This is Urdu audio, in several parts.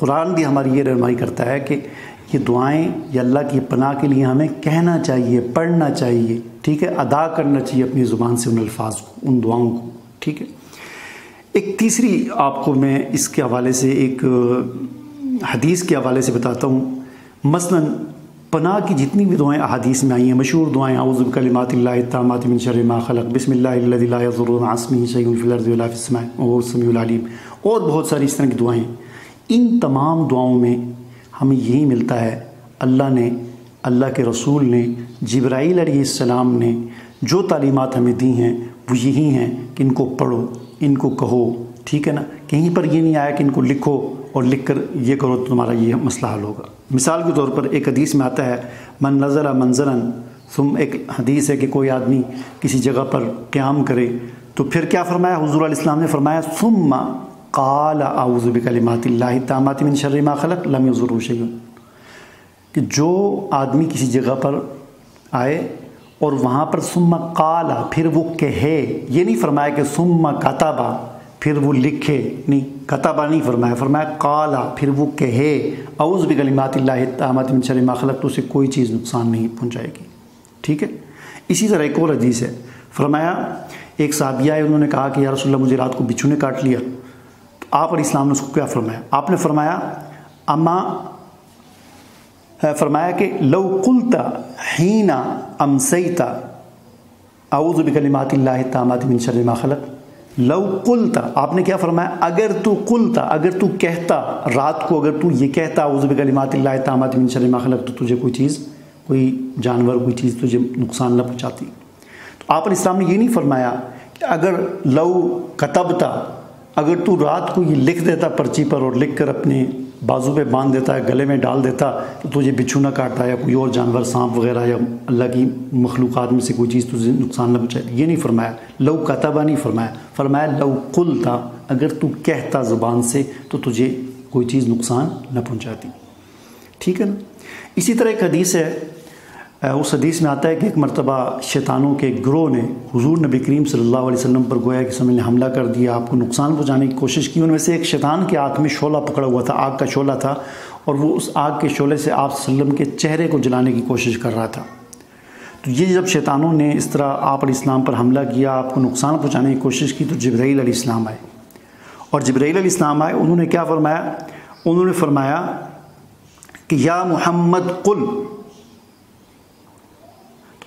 قرآن بھی ہماری یہ رہنمائی کرتا ہے کہ یہ دعائیں یہ اللہ کی پناہ کے لیے ہمیں کہنا چاہیے، پڑھنا چاہیے، ٹھیک ہے، ادا کرنا چاہیے اپنی زبان سے ان الفاظ کو، ان دعاؤں کو، ٹھیک ہے۔ ایک تیسری آپ کو میں اس کے حوالے سے ایک حدیث کے حوالے سے بتاتا ہوں۔ مثلاً پناہ کی جتنی بھی دعائیں احادیث میں آئی ہیں، مشہور دعائیں اعوذ بکلمات اللہ التامات من شر ما خلق، بسم اللہ الذی لا یضر مع اسمہ شیء فی الارض ولا فی السماء وهو السمیع العلیم، اور بہت ساری اس طرح کی دعائیں۔ ان تمام دعاؤں میں ہمیں یہی ملتا ہے، اللہ کے رسول نے، جبرائیل علیہ السلام نے جو تعلیمات ہمیں دی ہیں وہ یہی ہیں کہ ان کو پڑھو، ان کو کہو، ٹھیک ہے نا۔ کہیں پر یہ نہیں آیا کہ ان کو لکھو اور لکھ کر یہ کرو تو تمہارا یہ مسئلہ حل ہوگا۔ مثال کے طور پر ایک حدیث میں آتا ہے من نزل منزلا، ایک حدیث ہے کہ کوئی آدمی کسی جگہ پر قیام کرے تو پھر کیا فرمایا حضور علیہ السلام نے فرمایا ثم قال اعوذ بکلمات اللہ التامات من شر ما خلق لم یضرہ شیء، کہ جو آدمی کسی جگہ پر آئے اور وہاں پر ثم قال، پھر وہ کہے، یہ نہیں فرمایا کہ ثم کتب، پھر وہ لکھے، نہیں، کتبہ نہیں فرمایا، فرمایا قال، پھر وہ کہے اعوذ بکلمات اللہ التامات من شر ما خلق، تو اسے کوئی چیز نقصان نہیں پہنچائے گی، ٹھیک ہے۔ اسی طرح ایک اور حدیث ہے، فرمایا ایک صحابیہ ہے، انہوں نے کہا کہ یا رسول اللہ مجھے رات کو بچھو نے کاٹ لیا، تو آپ علیہ السلام نے اس کو کیا فرمایا؟ آپ نے فرمایا کہ لو قلت حین امسیت اعوذ بکلمات اللہ التامات من شر ما خلق، لو قلت، آپ نے کیا فرمایا؟ اگر تو کہتا رات کو، اگر تو یہ کہتا اعوذ بکلمات اللہ التامات من شر ما خلق، تو تجھے کوئی جانور، کوئی چیز تجھے نقصان نہ پہنچاتی۔ تو آپ علیہ السلام نے یہ نہیں فرمایا کہ اگر لو کتبتا، اگر تو رات کو یہ لکھ دیتا پرچی پر اور لکھ کر اپنے بازو پہ باندھ دیتا ہے، گلے میں ڈال دیتا، تو تجھے بچھو نہ کاٹتا یا کوئی اور جانور، سانپ وغیرہ یا اللہ کی مخلوقات میں سے کوئی چیز تجھے نقصان نہ پہنچائے، یہ نہیں فرمایا۔ لو کتبہ نہیں فرمایا، فرمایا لو قلتا، اگر تو کہتا زبان سے تو تجھے کوئی چیز نقصان نہ پہنچاتی، ٹھیک ہے نا۔ اسی طرح ایک حدیث ہے، اس حدیث میں آتا ہے کہ ایک مرتبہ شیطانوں کے گروہ نے حضور نبی کریم صلی اللہ علیہ وسلم پر گویا کہ سمجھ نے حملہ کر دیا، آپ کو نقصان پہنچانے کی کوشش کی۔ ان میں سے ایک شیطان کے ہاتھ میں شعلہ پکڑا ہوا تھا، آگ کا شعلہ تھا، اور وہ اس آگ کے شعلے سے آپ صلی اللہ علیہ وسلم کے چہرے کو جلانے کی کوشش کر رہا تھا۔ تو یہ جب شیطانوں نے اس طرح آپ علیہ السلام پر حملہ کیا، آپ کو نقصان پہنچانے کی کوشش کی، تو جبرائیل علیہ السلام آئے، اور جبرائیل علیہ السلام آئے، انہوں نے کیا فرمایا؟ انہوں نے فرمایا کہ یا محمد قل،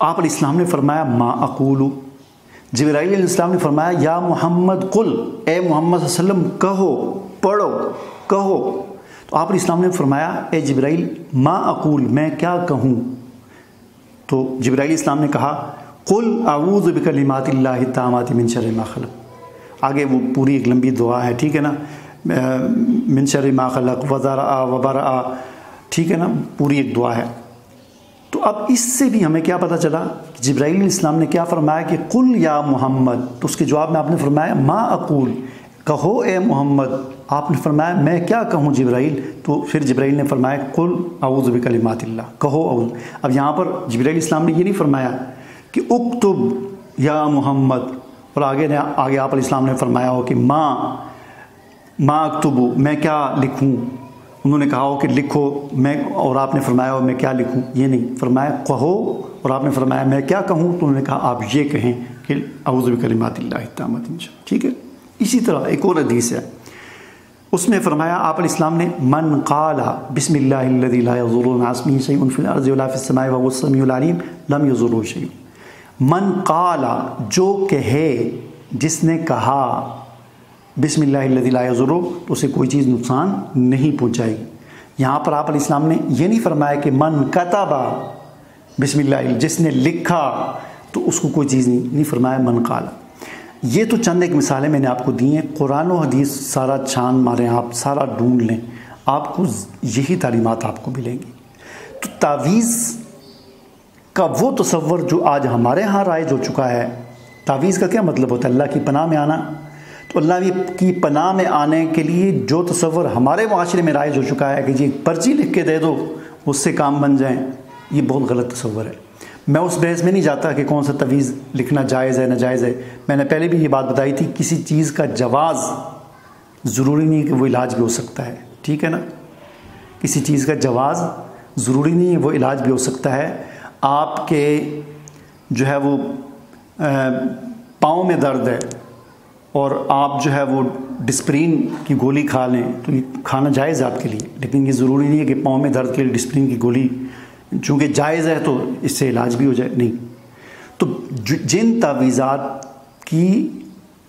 آپ علیہ السلام نے فرمایا ما اقول، جبرائیل علیہ السلام نے فرمایا یا محمد قل، اے محمد صلی اللہ علیہ وسلم کہو، پڑھو، کہو۔ تو آپ علیہ السلام نے فرمایا اے جبرائیل ما اقول، میں کیا کہوں؟ تو جبرائیل علیہ السلام نے کہا قل اعوذ بکلمات اللہ التامات من شر ما خلق۔ آگے وہ پوری ایک لمبی دعا ہے، ٹھیک ہے نا، من شر ما خلق وذرأ وبرأ، ٹھیک ہے نا، پوری ایک دعا ہے۔ تو اب اس سے بھی ہمیں کیا پتہ چلا کہ جبرائیل علیہ السلام نے کیا فرمایا کہ قل یا محمد، تو اس کے جواب میں آپ نے فرمایا ما اقول، کہو اے محمد۔ آپ نے فرمایا میں کیا کہوں جبرائیل؟ تو پھر جبرائیل نے فرمایا قل اعوذ بکلمات اللہ، کہو اعوذ۔ اب یہاں پر جبرائیل علیہ السلام نے یہ نہیں فرمایا کہ اکتب یا محمد، اور آگے آپ علیہ السلام نے فرمایا ہو کہ ما اکتب، میں کیا لکھوں، انہوں نے کہا ہو کہ لکھو، میں، اور آپ نے فرمایا ہو میں کیا لکھوں، یہ نہیں فرمایا کہو، اور آپ نے فرمایا میں کیا کہوں، تو انہوں نے کہا آپ یہ کہیں کہ اعوذ بکلمات اللہ التامات من شر، ٹھیک ہے۔ اسی طرح ایک اور حدیث ہے، اس میں فرمایا آپ علیہ السلام نے من قال بسم اللہ الذی لا یضر مع اسمہ شیء فی الارض ولا فی السماء وهو السمیع العلیم لم یضرہ شیء۔ من قال، جو کہے، جس نے کہا بسم اللہ الذی لا یضر، تو اسے کوئی چیز نقصان نہیں پہنچائے گی۔ یہاں پر آپ علیہ السلام نے یہ نہیں فرمایا کہ من کتب بسم اللہ، جس نے لکھا تو اس کو کوئی چیز نہیں فرمایا من قال۔ یہ تو چند ایک مثالیں میں نے آپ کو دی ہیں، قرآن و حدیث سارا چھان ماریں، آپ سارا ڈھونڈ لیں، آپ کو یہی تعلیمات آپ کو ملیں گی۔ تو تعویذ کا وہ تصور جو آج ہمارے ہاں رائج ہو چکا ہے، تعویذ کا کیا مطلب ہوتا ہے؟ اللہ کی پناہ میں آنا۔ تو اللہ کی پناہ میں آنے کے لیے جو تصور ہمارے معاشرے میں رائج ہو چکا ہے کہ جی ایک پرچی لکھ کے دے دو اس سے کام بن جائیں، یہ بہت غلط تصور ہے۔ میں اس بحث میں نہیں جاتا کہ کون سا تعویذ لکھنا جائز ہے ناجائز ہے، میں نے پہلے بھی یہ بات بتائی تھی، کسی چیز کا جواز ضروری نہیں کہ وہ علاج بھی ہو سکتا ہے، ٹھیک ہے نا۔ کسی چیز کا جواز ضروری نہیں ہے وہ علاج بھی ہو سکتا ہے۔ آپ کے جو ہے وہ پاؤں میں درد ہے اور آپ جو ہے وہ ڈسپرین کی گولی کھا لیں تو یہ کھانا جائز ہے آپ کے لیے، لیکن یہ ضروری نہیں ہے کہ پاؤں میں درد کے لیے ڈسپرین کی گولی چونکہ جائز ہے تو اس سے علاج بھی ہو جائے، نہیں۔ تو جن تعویذات کی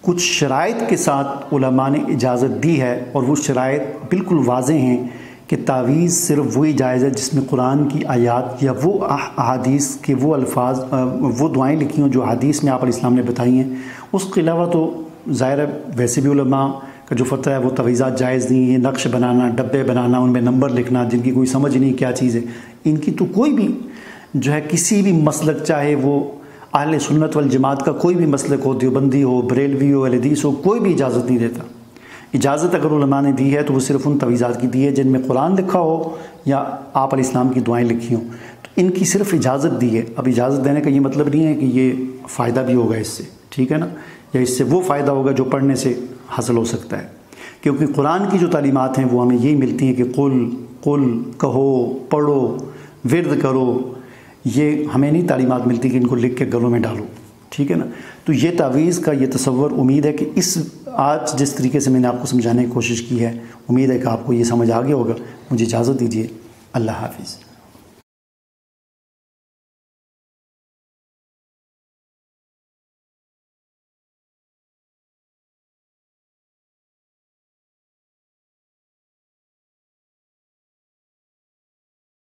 کچھ شرائط کے ساتھ علماء نے اجازت دی ہے اور وہ شرائط بالکل واضح ہیں کہ تعویذ صرف وہی جائز ہے جس میں قرآن کی آیات یا وہ احادیث کے وہ الفاظ وہ دعائیں لکھی ہوں جو حدیث میں آپ علیہ السلام نے بتائی ہیں۔ اس کے علاوہ تو ظاہر ہے ویسے بھی علماء کا جو فتویٰ ہے وہ تعویذات جائز نہیں، یہ نقش بنانا، ڈبے بنانا، ان میں نمبر لکھنا جن کی کوئی سمجھ نہیں کیا چیز ہے، ان کی تو کوئی بھی جو ہے کسی بھی مسلک، چاہے وہ اہل سنت والجماعت کا کوئی بھی مسلک ہو، دیوبندی ہو، بریلوی ہو، اہل حدیث ہو، کوئی بھی اجازت نہیں دیتا۔ اجازت اگر علماء نے دی ہے تو وہ صرف ان تعویذات کی دی ہے جن میں قرآن لکھا ہو یا آپ علیہ السلام کی دعائیں لکھی ہوں، تو ان کی صرف اجازت دی ہے۔ اب اجازت دینے کا یہ مطلب نہیں ہے کہ یہ فائدہ بھی ہوگا اس سے، ٹھیک ہے نا، یا اس سے وہ فائدہ ہوگا جو پڑھنے سے حاصل ہو سکتا ہے، کیونکہ قرآن کی جو تعلیمات ہیں وہ ہمیں یہی ملتی ہیں کہ قل کہو، پڑھو، ورد کرو، یہ ہمیں نہیں تعلیمات ملتی کہ ان کو لکھ کے گلوں میں ڈالو، ٹھیک ہے نا۔ تو یہ تعویذ کا یہ تصور، امید ہے کہ آج جس طریقے سے میں نے آپ کو سمجھانے کی کوشش کی ہے، امید ہے کہ آپ کو یہ سمجھ آ گیا ہوگا۔ مجھے اجازت دیجیے، اللہ حافظ۔